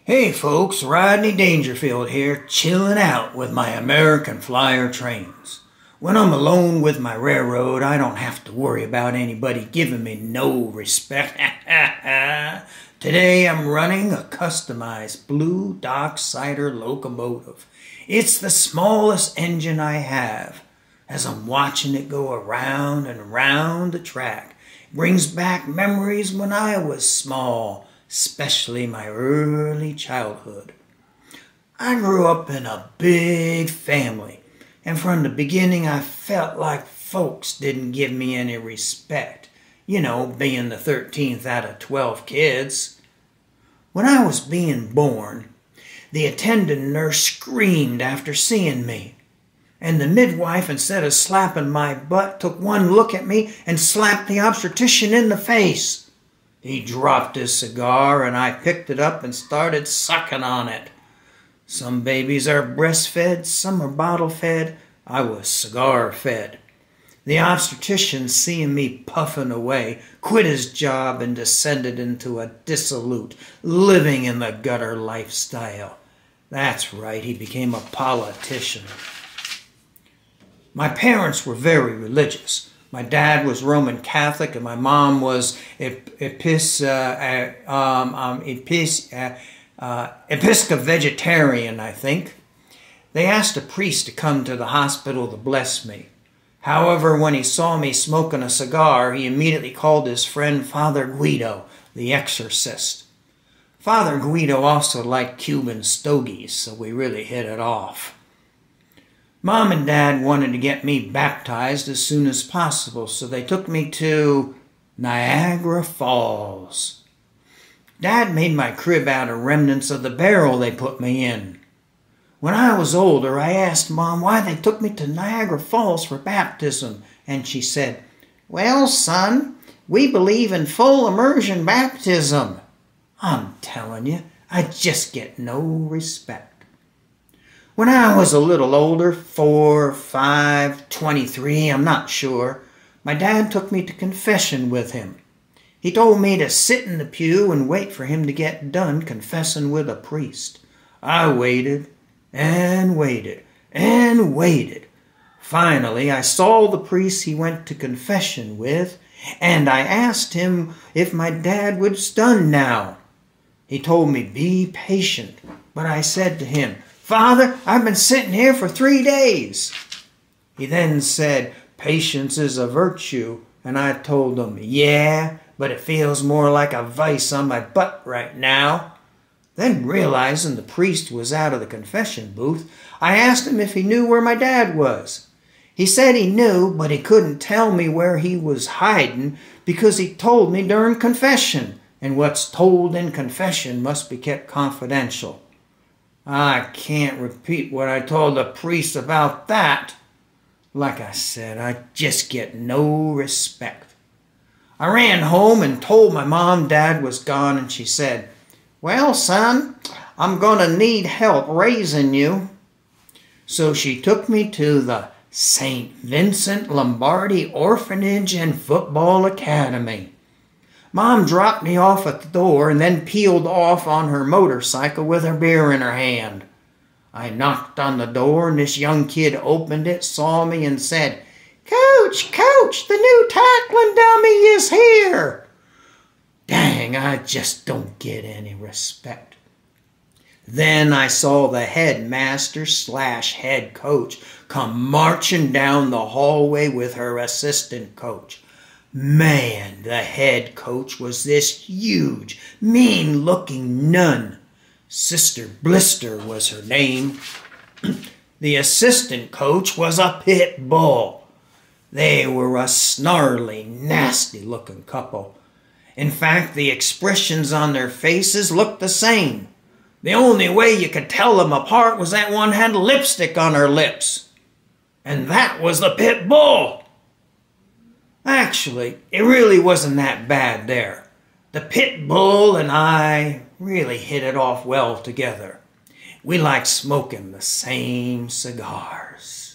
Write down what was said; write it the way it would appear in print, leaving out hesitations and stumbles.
Hey folks, Rodney Dangerfield here, chilling out with my American Flyer trains. When I'm alone with my railroad, I don't have to worry about anybody giving me no respect. Today I'm running a customized blue dock cider locomotive. It's the smallest engine I have. As I'm watching it go around and around the track, it brings back memories when I was small, especially my early childhood. I grew up in a big family, and from the beginning I felt like folks didn't give me any respect, being the 13th out of 12 kids. When I was being born, the attendant nurse screamed after seeing me, and the midwife, instead of slapping my butt, took one look at me and slapped the obstetrician in the face. He dropped his cigar, and I picked it up and started sucking on it. Some babies are breastfed, some are bottle-fed. I was cigar-fed. The obstetrician, seeing me puffing away, quit his job and descended into a dissolute, living in the gutter lifestyle. That's right, he became a politician. My parents were very religious. My dad was Roman Catholic, and my mom was Episcopalian, I think. They asked a priest to come to the hospital to bless me. However, when he saw me smoking a cigar, he immediately called his friend Father Guido, the exorcist. Father Guido also liked Cuban stogies, so we really hit it off. Mom and Dad wanted to get me baptized as soon as possible, so they took me to Niagara Falls. Dad made my crib out of remnants of the barrel they put me in. When I was older, I asked Mom why they took me to Niagara Falls for baptism, and she said, "Well, son, we believe in full immersion baptism." I'm telling you, I just get no respect. When I was a little older, 4, 5, 23, I'm not sure, my dad took me to confession with him. He told me to sit in the pew and wait for him to get done confessing with a priest. I waited and waited and waited. Finally, I saw the priest he went to confession with, and I asked him if my dad was done now. He told me, "Be patient," but I said to him, "Father, I've been sitting here for 3 days." He then said, "Patience is a virtue," and I told him, "Yeah, but it feels more like a vice on my butt right now." Then, realizing the priest was out of the confession booth, I asked him if he knew where my dad was. He said he knew, but he couldn't tell me where he was hiding because he told me during confession, and what's told in confession must be kept confidential. I can't repeat what I told the priest about that. Like I said, I just get no respect. I ran home and told my mom Dad was gone, and she said, "Well, son, I'm going to need help raising you." So she took me to the St. Vincent Lombardi Orphanage and Football Academy. Mom dropped me off at the door and then peeled off on her motorcycle with her beer in her hand. I knocked on the door, and this young kid opened it, saw me, and said, "Coach, Coach, the new tackling dummy is here." Dang, I just don't get any respect. Then I saw the headmaster/head coach come marching down the hallway with her assistant coach. Man, the head coach was this huge, mean-looking nun. Sister Blister was her name. The assistant coach was a pit bull. They were a snarly, nasty-looking couple. In fact, the expressions on their faces looked the same. The only way you could tell them apart was that one had lipstick on her lips. And that was the pit bull. Actually, it really wasn't that bad there. The pit bull and I really hit it off well together. We liked smoking the same cigars.